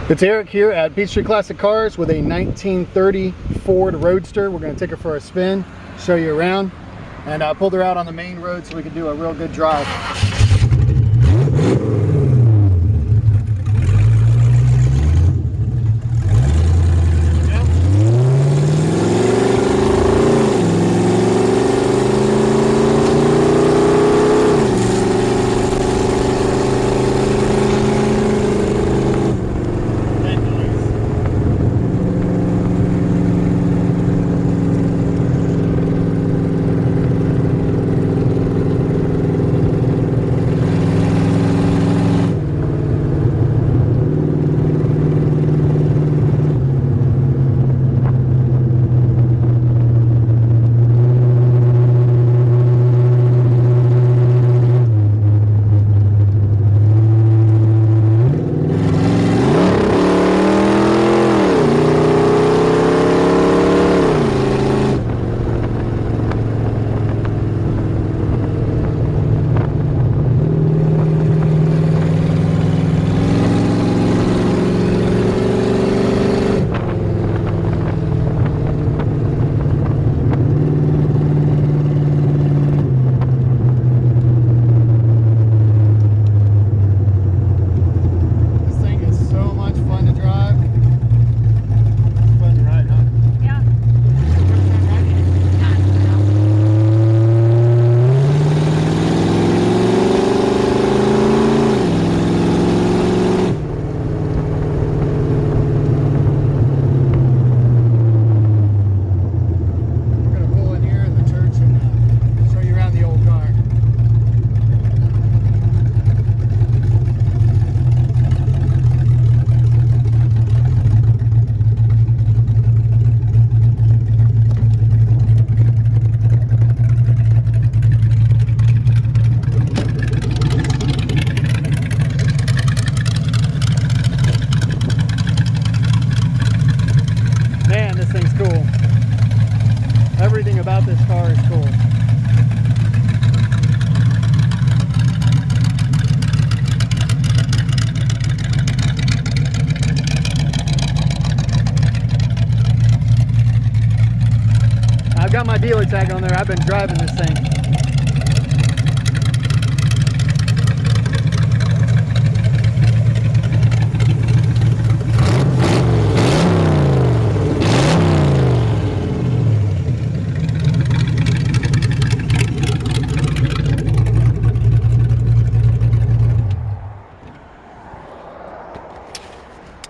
It's Eric here at Peachtree Classic Cars with a 1930 Ford Roadster. We're going to take her for a spin, show you around, and I pulled her out on the main road so we could do a real good drive. Man, this thing's cool. Everything about this car is cool. I've got my dealer tag on there. I've been driving this thing.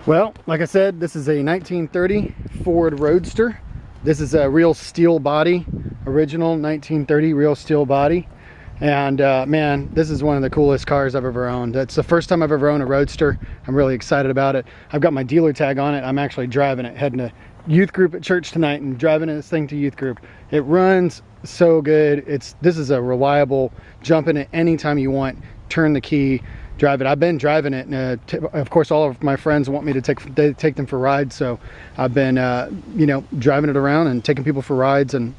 Well, like I said, this is a 1930 Ford Roadster. This is a real steel body, original 1930 real steel body. And man, this is one of the coolest cars I've ever owned. It's the first time I've ever owned a Roadster. I'm really excited about it. I've got my dealer tag on it. I'm actually driving it, heading to youth group at church tonight and driving this thing to youth group. It runs so good. This is a reliable, jump in it anytime you want, turn the key, drive it. I've been driving it, and of course all of my friends want me to take them for rides, so I've been you know, driving it around and taking people for rides, and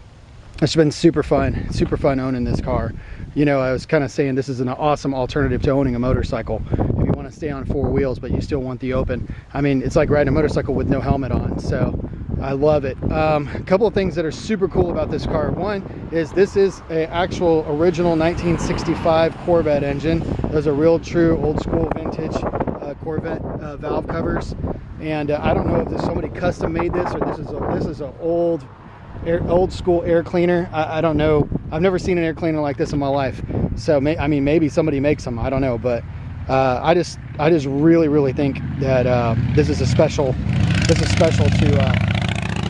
it's been super fun owning this car. You know, I was kind of saying this is an awesome alternative to owning a motorcycle. If you want to stay on four wheels but you still want the open, I mean, it's like riding a motorcycle with no helmet on, so I love it. A couple of things that are super cool about this car. One is this is an actual original 1965 Corvette engine. Those are real true old school vintage Corvette valve covers, and I don't know if somebody custom made this or this is an old school air cleaner. I don't know. I've never seen an air cleaner like this in my life, so I mean, maybe somebody makes them, I don't know, but I just really think that this is special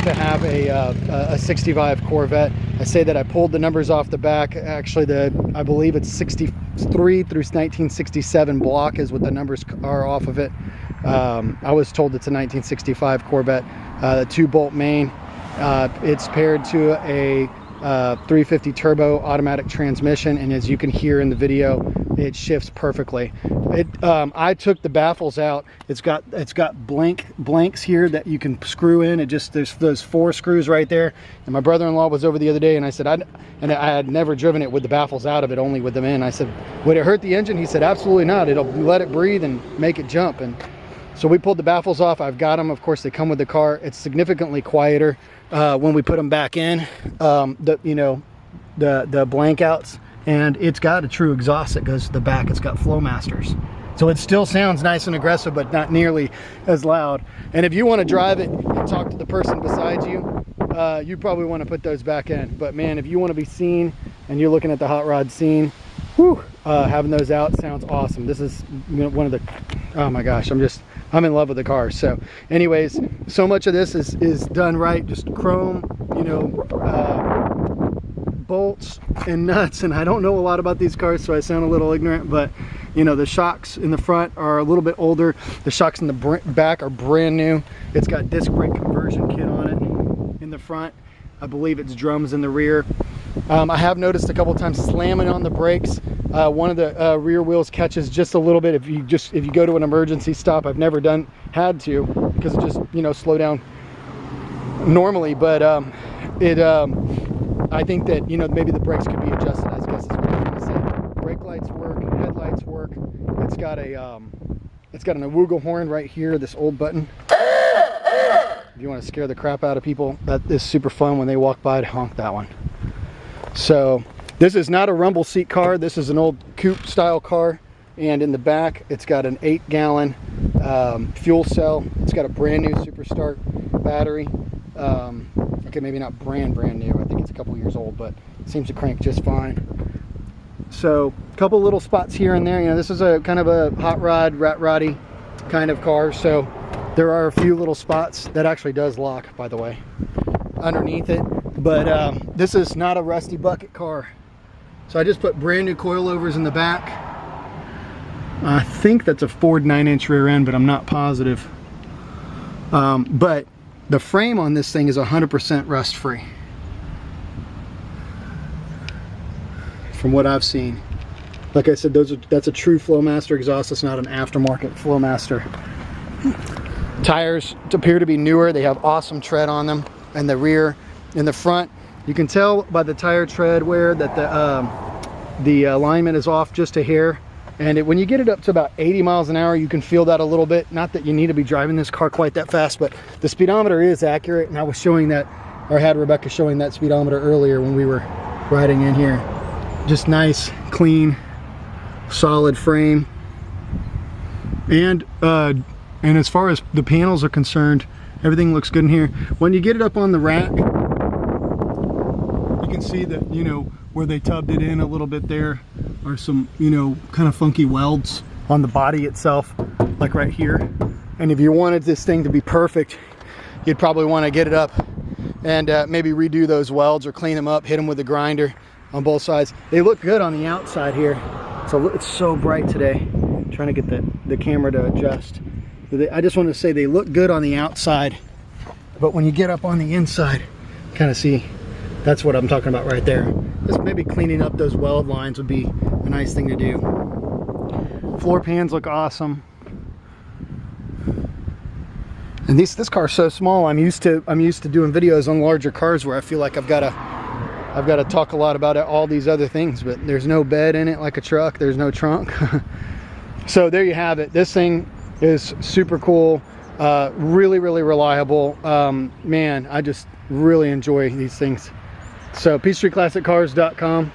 to have a 65 Corvette. I say that I pulled the numbers off the back. Actually, I believe it's 63 through 1967 block is what the numbers are off of it. I was told it's a 1965 Corvette, 2-bolt main. It's paired to a 350 turbo automatic transmission, and as you can hear in the video, it shifts perfectly. I took the baffles out. It's got blanks here that you can screw in. There's those 4 screws right there. And my brother-in-law was over the other day, and I said I had never driven it with the baffles out of it, only with them in. I said, would it hurt the engine? He said, absolutely not. It'll let it breathe and make it jump. And So we pulled the baffles off. I've got them. Of course, they come with the car. It's significantly quieter when we put them back in. The blank outs, and it's got a true exhaust that goes to the back. It's got Flowmasters. So it still sounds nice and aggressive, but not nearly as loud. And if you want to drive it and talk to the person beside you, you probably want to put those back in. But man, if you want to be seen and you're looking at the hot rod scene, whew, having those out sounds awesome. This is one of the, oh my gosh, I'm in love with the car. So anyways, so much of this is done right. Just chrome, bolts and nuts, and I don't know a lot about these cars, so I sound a little ignorant, but the shocks in the front are a little bit older. The shocks in the back are brand new. It's got disc brake conversion kit on it in the front. I believe it's drums in the rear. I have noticed a couple times slamming on the brakes. One of the rear wheels catches just a little bit if you go to an emergency stop. I've never had to, because it just slow down normally, but I think that maybe the brakes could be adjusted, I guess is what I'm gonna say. Brake lights work, headlights work. It's got an awooga horn right here, this old button. If you want to scare the crap out of people, that is super fun when they walk by to honk that one. So this is not a rumble seat car. This is an old coupe style car, and in the back it's got an 8-gallon fuel cell. It's got a brand new Super Start battery. Okay, maybe not brand new. I think it's a couple years old, but it seems to crank just fine. So a couple little spots here and there. This is a kind of a hot rod, rat roddy kind of car. So there are a few little spots that actually does lock, by the way, underneath it. But this is not a rusty bucket car. So I just put brand new coilovers in the back. I think that's a Ford 9-inch rear end, but I'm not positive. But the frame on this thing is 100% rust free, from what I've seen. Like I said, that's a true Flowmaster exhaust. It's not an aftermarket Flowmaster. Tires appear to be newer. They have awesome tread on them. And the rear, in the front, you can tell by the tire tread wear that the alignment is off just a hair. And when you get it up to about 80 miles an hour, you can feel that a little bit. Not that you need to be driving this car quite that fast, but the speedometer is accurate. And I was showing that, or had Rebecca showing that speedometer earlier when we were riding in here. Just nice, clean, solid frame. And as far as the panels are concerned, everything looks good in here. When you get it up on the rack, you can see that, where they tubbed it in a little bit there are some, kind of funky welds on the body itself, like right here. And if you wanted this thing to be perfect, you'd probably want to get it up and maybe redo those welds or clean them up, hit them with a grinder on both sides. They look good on the outside here. So it's so bright today. I'm trying to get the camera to adjust. I just want to say they look good on the outside, but when you get up on the inside, kind of see, that's what I'm talking about right there. Just maybe cleaning up those weld lines would be a nice thing to do. Floor pans look awesome. And this car's so small. I'm used to doing videos on larger cars where I feel like I've got to talk a lot about all these other things, but there's no bed in it like a truck. There's no trunk. So there you have it. This thing is super cool. Really reliable. Man, I just really enjoy these things. So peachtree classic cars.com.